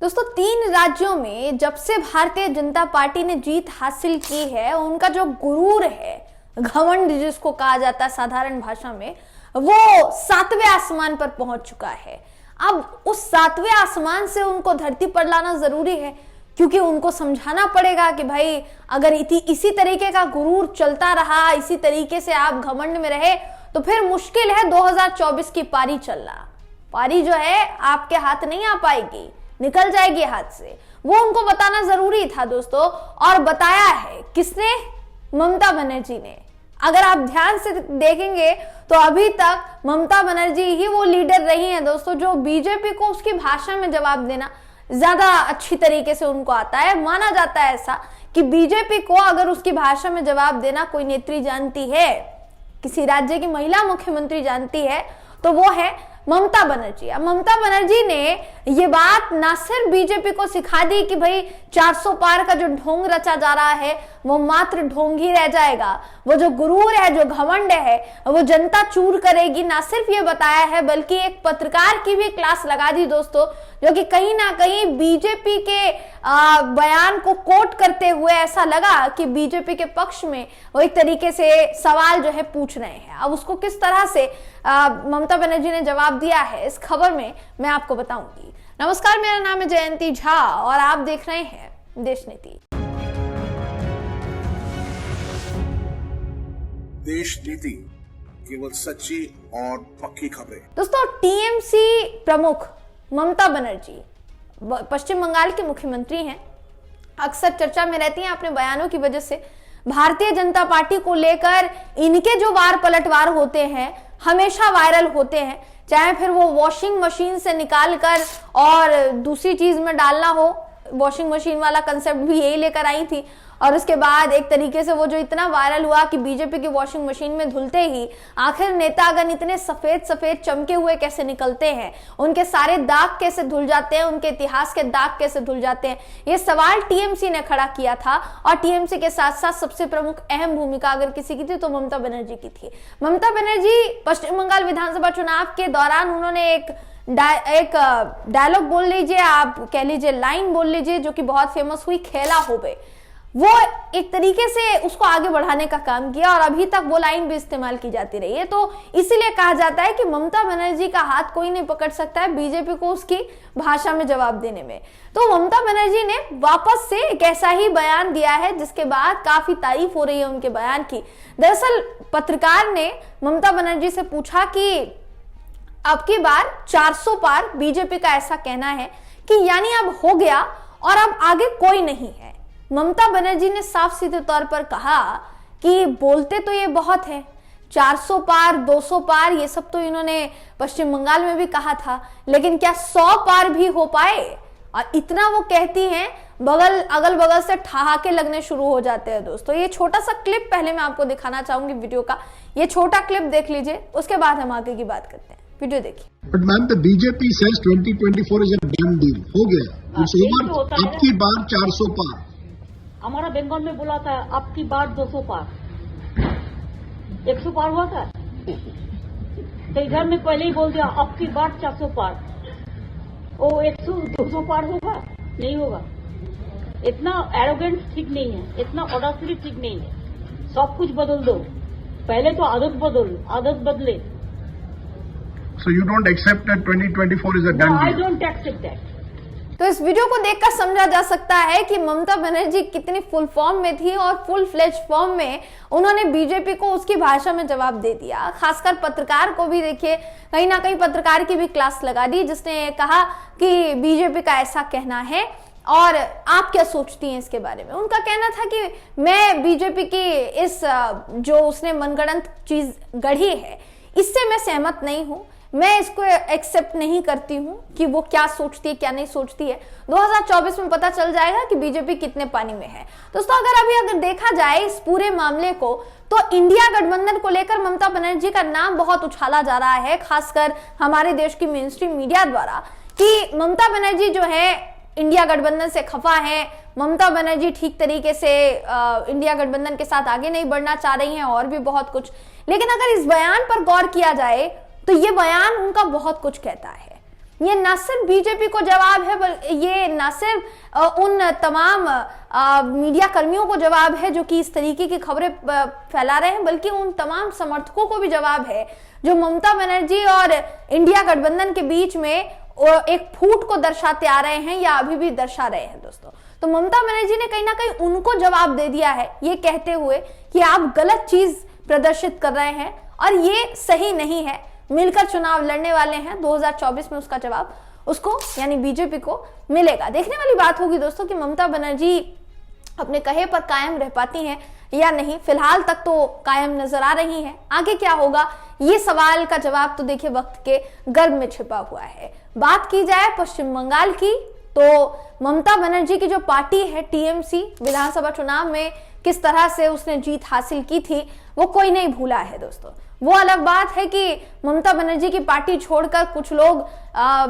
दोस्तों, 3 राज्यों में जब से भारतीय जनता पार्टी ने जीत हासिल की है, उनका जो गुरूर है, घमंड जिसको कहा जाता है साधारण भाषा में, वो 7वें आसमान पर पहुंच चुका है। अब उस 7वें आसमान से उनको धरती पर लाना जरूरी है, क्योंकि उनको समझाना पड़ेगा कि भाई अगर इसी तरीके का गुरूर चलता रहा, इसी तरीके से आप घमंड में रहे, तो फिर मुश्किल है 2024 की पारी चलना। पारी जो है आपके हाथ नहीं आ पाएगी, निकल जाएगी हाथ से। वो उनको बताना जरूरी था दोस्तों, और बताया है किसने? ममता बनर्जी ने। अगर आप ध्यान से देखेंगे तो अभी तक ममता बनर्जी ही वो लीडर रही हैं दोस्तों, जो बीजेपी को उसकी भाषा में जवाब देना ज्यादा अच्छी तरीके से उनको आता है। माना जाता है ऐसा कि बीजेपी को अगर उसकी भाषा में जवाब देना कोई नेत्री जानती है, किसी राज्य की महिला मुख्यमंत्री जानती है, तो वो है ममता बनर्जी। अब ममता बनर्जी ने ये बात ना सिर्फ बीजेपी को सिखा दी कि भाई 400 पार का जो ढोंग रचा जा रहा है वो मात्र ढोंग ही रह जाएगा, वो जो गुरूर है, जो घमंड है, वो जनता चूर करेगी। ना सिर्फ ये बताया है, बल्कि एक पत्रकार की भी क्लास लगा दी दोस्तों, जो कि कहीं ना कहीं बीजेपी के बयान को कोट करते हुए ऐसा लगा कि बीजेपी के पक्ष में वो एक तरीके से सवाल जो है पूछ रहे हैं। अब उसको किस तरह से ममता बनर्जी ने जवाब दिया है, इस खबर में मैं आपको बताऊंगी। नमस्कार, मेरा नाम है जयंती झा और आप देख रहे हैं देश नीति। देश नीति, केवल सच्ची और पक्की खबरें। दोस्तों, टीएमसी प्रमुख ममता बनर्जी पश्चिम बंगाल के मुख्यमंत्री हैं, अक्सर चर्चा में रहती हैं अपने बयानों की वजह से। भारतीय जनता पार्टी को लेकर इनके जो वार पलटवार होते हैं हमेशा वायरल होते हैं, चाहे फिर वो वॉशिंग मशीन से निकालकर और दूसरी चीज में डालना हो। वॉशिंग मशीन वाला कंसेप्ट भी यही लेकर आई थी, और उसके बाद एक तरीके से वो जो इतना वायरल हुआ कि बीजेपी की वॉशिंग मशीन में धुलते ही आखिर नेतागण इतने सफेद सफेद चमके हुए कैसे निकलते हैं, उनके सारे दाग कैसे धुल जाते हैं, उनके इतिहास के दाग कैसे धुल जाते हैं, ये सवाल टीएमसी ने खड़ा किया था। और टीएमसी के साथ साथ सबसे प्रमुख अहम भूमिका अगर किसी की थी तो ममता बनर्जी की थी। ममता बनर्जी पश्चिम बंगाल विधानसभा चुनाव के दौरान उन्होंने एक डायलॉग बोल लीजिए, आप कह लीजिए लाइन बोल लीजिए, जो कि बहुत फेमस हुई, खेला होबे। वो एक तरीके से उसको आगे बढ़ाने का काम किया और अभी तक वो लाइन भी इस्तेमाल की जाती रही है। तो इसीलिए कहा जाता है कि ममता बनर्जी का हाथ कोई नहीं पकड़ सकता है बीजेपी को उसकी भाषा में जवाब देने में। तो ममता बनर्जी ने वापस से एक ऐसा ही बयान दिया है, जिसके बाद काफी तारीफ हो रही है उनके बयान की। दरअसल पत्रकार ने ममता बनर्जी से पूछा कि अब की बार 400 पार, बीजेपी का ऐसा कहना है कि यानी अब हो गया और अब आगे कोई नहीं है। ममता बनर्जी ने साफ सीधे तौर पर कहा कि बोलते तो ये बहुत है, 400 पार, 200 पार, ये सब तो इन्होंने पश्चिम बंगाल में भी कहा था, लेकिन क्या 100 पार भी हो पाए? और इतना वो कहती हैं, अगल बगल से ठहाके लगने शुरू हो जाते हैं दोस्तों। ये छोटा सा क्लिप पहले मैं आपको दिखाना चाहूंगी वीडियो का, ये छोटा क्लिप देख लीजिए, उसके बाद हम आगे की बात करते हैं। वीडियो देखिए। But ma'am, the BJP says 2024 is a done deal. हो गया, it's over, अब की बार 400 पार। हमारा बंगाल में बोला था अब की बार 200 पार, 100 पार हुआ था, तो इधर में पहले ही बोल दिया अब की बार 400 पार। ओ 100-200 पार होगा? नहीं होगा। इतना एरोगेंस ठीक नहीं है, इतना ऑडेसिटी ठीक नहीं है। सब कुछ बदल दो, पहले तो आदत बदले। So you don't accept that 2024 is a done No, I deal? don't accept that. तो इस वीडियो को देखकर समझा जा सकता है कि ममता बनर्जी कितनी फुल फॉर्म में थी और फुल फ्लेज फॉर्म में उन्होंने बीजेपी को उसकी भाषा में जवाब दे दिया। खासकर पत्रकार को भी देखिए, कहीं ना कहीं पत्रकार की भी क्लास लगा दी, जिसने कहा कि बीजेपी का ऐसा कहना है और आप क्या सोचती हैं इसके बारे में। उनका कहना था कि मैं बीजेपी की इस जो उसने मनगढ़ंत चीज गढ़ी है, इससे मैं सहमत नहीं हूं, मैं इसको एक्सेप्ट नहीं करती हूं कि वो क्या सोचती है क्या नहीं सोचती है। 2024 में पता चल जाएगा कि बीजेपी कितने पानी में है। दोस्तों, अगर देखा जाए इस पूरे मामले को, तो इंडिया गठबंधन को लेकर ममता बनर्जी का नाम बहुत उछाला जा रहा है, खासकर हमारे देश की मेन स्ट्रीम मीडिया द्वारा, कि ममता बनर्जी जो है इंडिया गठबंधन से खफा है, ममता बनर्जी ठीक तरीके से इंडिया गठबंधन के साथ आगे नहीं बढ़ना चाह रही हैं, और भी बहुत कुछ। लेकिन अगर इस बयान पर गौर किया जाए तो ये बयान उनका बहुत कुछ कहता है। ये न सिर्फ बीजेपी को जवाब है, बल्कि ये न सिर्फ उन तमाम मीडिया कर्मियों को जवाब है जो कि इस तरीके की खबरें फैला रहे हैं, बल्कि उन तमाम समर्थकों को भी जवाब है जो ममता बनर्जी और इंडिया गठबंधन के बीच में एक फूट को दर्शाते आ रहे हैं या अभी भी दर्शा रहे हैं दोस्तों। तो ममता बनर्जी ने कहीं ना कहीं उनको जवाब दे दिया है, ये कहते हुए कि आप गलत चीज प्रदर्शित कर रहे हैं और ये सही नहीं है, मिलकर चुनाव लड़ने वाले हैं 2024 में, उसका जवाब उसको यानी बीजेपी को मिलेगा। देखने वाली बात होगी दोस्तों कि ममता बनर्जी अपने कहे पर कायम रह पाती हैं या नहीं। फिलहाल तक तो कायम नजर आ रही हैं, आगे क्या होगा ये सवाल का जवाब तो देखिए वक्त के गर्भ में छिपा हुआ है। बात की जाए पश्चिम बंगाल की, तो ममता बनर्जी की जो पार्टी है टीएमसी, विधानसभा चुनाव में किस तरह से उसने जीत हासिल की थी वो कोई नहीं भूला है दोस्तों। वो अलग बात है कि ममता बनर्जी की पार्टी छोड़कर कुछ लोग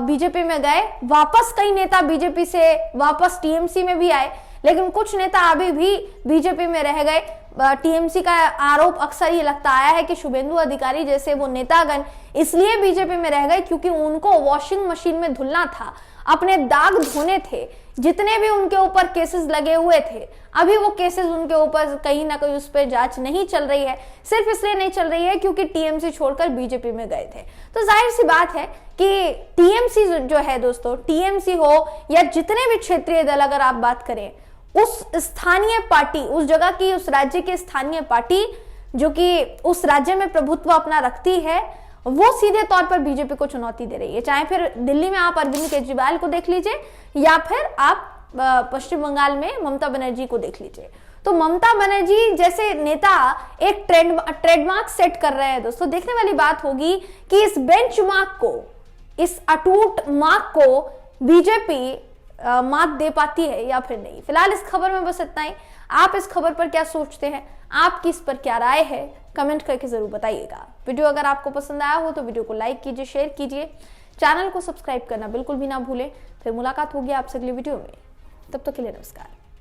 बीजेपी में गए, वापस कई नेता बीजेपी से वापस टीएमसी में भी आए, लेकिन कुछ नेता अभी भी बीजेपी में रह गए। टीएमसी का आरोप अक्सर ये लगता आया है कि शुभेंदु अधिकारी जैसे वो नेतागण इसलिए बीजेपी में रह गए क्योंकि उनको वॉशिंग मशीन में धुलना था, अपने दाग धोने थे। जितने भी उनके ऊपर केसेस लगे हुए थे, अभी वो केसेस उनके ऊपर कहीं ना कहीं उस पर जांच नहीं चल रही है, सिर्फ इसलिए नहीं चल रही है क्योंकि टीएमसी छोड़कर बीजेपी में गए थे। तो जाहिर सी बात है कि टीएमसी जो है दोस्तों, टीएमसी हो या जितने भी क्षेत्रीय दल अगर आप बात करें, उस स्थानीय पार्टी, उस जगह की, उस राज्य की स्थानीय पार्टी जो कि उस राज्य में प्रभुत्व अपना रखती है, वो सीधे तौर पर बीजेपी को चुनौती दे रही है। चाहे फिर दिल्ली में आप अरविंद केजरीवाल को देख लीजिए या फिर आप पश्चिम बंगाल में ममता बनर्जी को देख लीजिए। तो ममता बनर्जी जैसे नेता एक ट्रेडमार्क सेट कर रहे हैं दोस्तों। देखने वाली बात होगी कि इस बेंचमार्क को, इस अटूट मार्क को बीजेपी मात दे पाती है या फिर नहीं। फिलहाल इस खबर में बस इतना ही। आप इस खबर पर क्या सोचते हैं, आपकी इस पर क्या राय है, कमेंट करके जरूर बताइएगा। वीडियो अगर आपको पसंद आया हो तो वीडियो को लाइक कीजिए, शेयर कीजिए, चैनल को सब्सक्राइब करना बिल्कुल भी ना भूलें। फिर मुलाकात होगी आपसे अगली वीडियो में, तब तक के लिए नमस्कार।